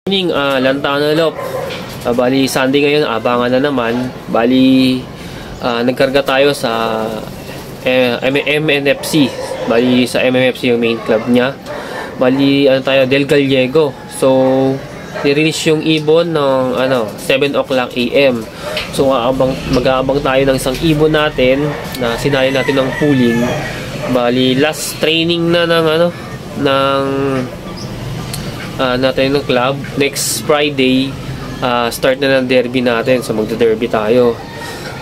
Morning, Lantana Lop. Bali, Sunday ngayon, abangan na naman. Bali, nagkarga tayo sa MNFC. Bali, sa MNFC yung main club niya. Bali, tayo, Del Gallego. So, nirelease yung ibon ng 7 o'clock AM. So, mag-aabang tayo ng isang ibon natin na sinali natin ng pooling. Bali, last training na natin ng club. Next Friday, start na ng derby natin. So, magda-derby tayo.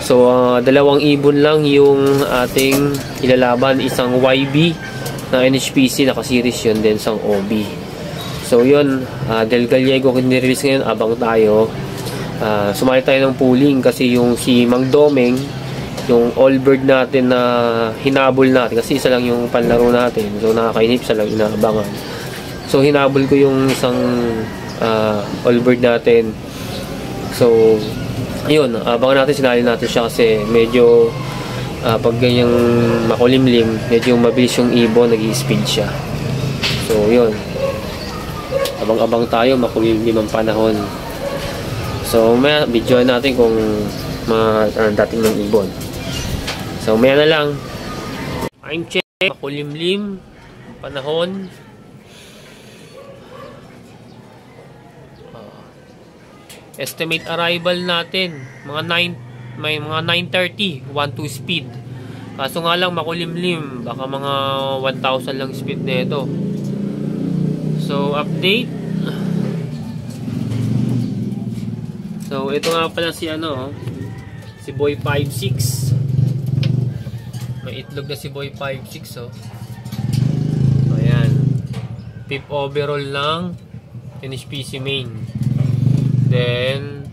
So, dalawang ibon lang yung ating ilalaban. Isang YB na NHPC, naka-series yun din, isang OB. So, yun. Del Gallego, kung nirelease ngayon, abang tayo. Sumali tayo ng pooling kasi yung si Mang Domeng, yung all-bird natin na hinabol natin. Kasi isa lang yung panlaro natin. So, nakakainip, isa lang inaabangan. So, hinabol ko yung isang all-bird natin. So, yun. Abangan natin, sinali natin siya kasi medyo pag ganyang makulimlim, medyo mabilis yung ibon, nag-i-speed siya. So, yun. Abang-abang tayo, makulimlim ang panahon. So, may videoan natin kung dating ng ibon. So, may na lang. Time check, makulimlim, panahon. Estimate arrival natin may mga 9:30, 1-2 speed. Kaso nga lang makulimlim, baka mga 1,000 lang speed nito. So update. So ito nga pala si si Boy 56. May itlog na si Boy 56 Ayan. 5th overall lang NHPC main. Then,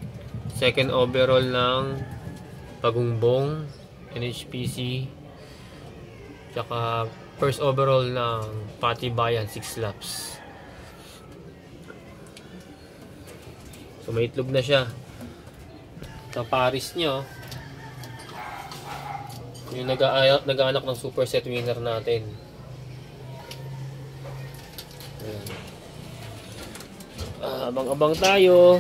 second overall ng Pagungbong, NHPC. Tsaka, first overall ng Patibayan, 6 laps. So, may itlog na siya. Sa Paris nyo, yung nag-aanak ng super set winner natin. Ayan. Abang-abang tayo.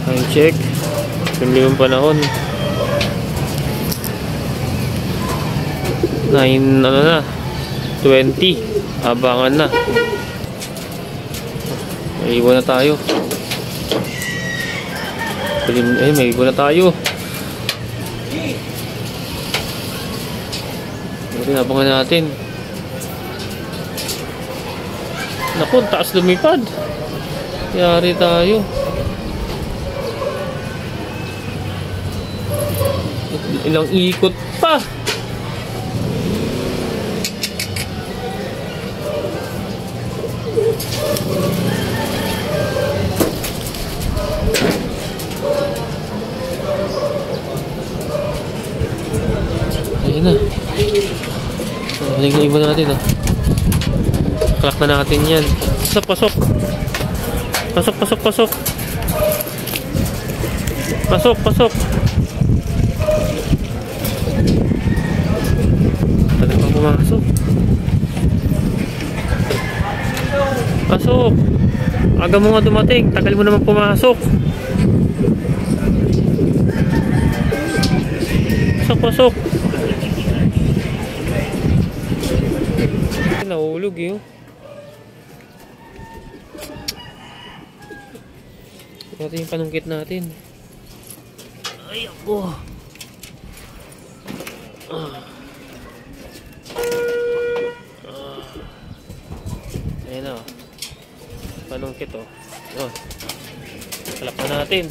Time check. Limlim ang panahon. 20. Abangan na. May ibon na tayo. May ibon na tayo. Abangan natin. Naku, taas lumipad. Yari tayo. Ilang ikot pa. Ayun na. Balik na ibon natin Clock na natin yan. Pasok. Pasok. Tagal pa pumasok. Pasok. Aga mo nga dumating. Tagal mo naman pumasok. Pasok. Nahulog yun. Ito yung panungkit natin. Ay ako. Ayan panungkit clap na natin.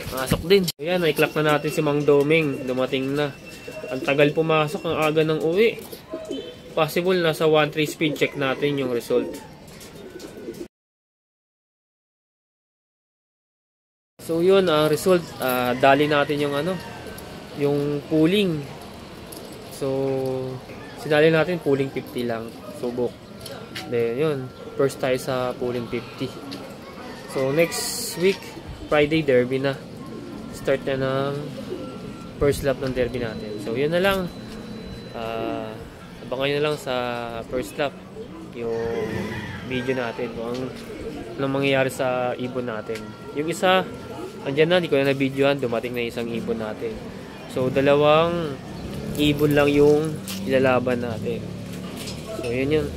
Masok din. Ayan, may clap na natin si Mang Domeng. Dumating na. Ang tagal pumasok, ang aga ng uwi. Possible nasa 1-3 speed check natin yung result. So yun, result, dali natin yung yung pooling. So sinali natin pooling 50 lang, subok. Then yun, first tayo sa pooling 50. So next week, Friday derby na. Start na ng first lap ng derby natin. So yun na lang. abangan nyo na lang sa first lap yung video natin kung anong mangyayari sa ibon natin. Yung isa andyan na, hindi ko na na-videohan, dumating na isang ibon natin. So 2 ibon lang yung ilalaban natin. So yun yun.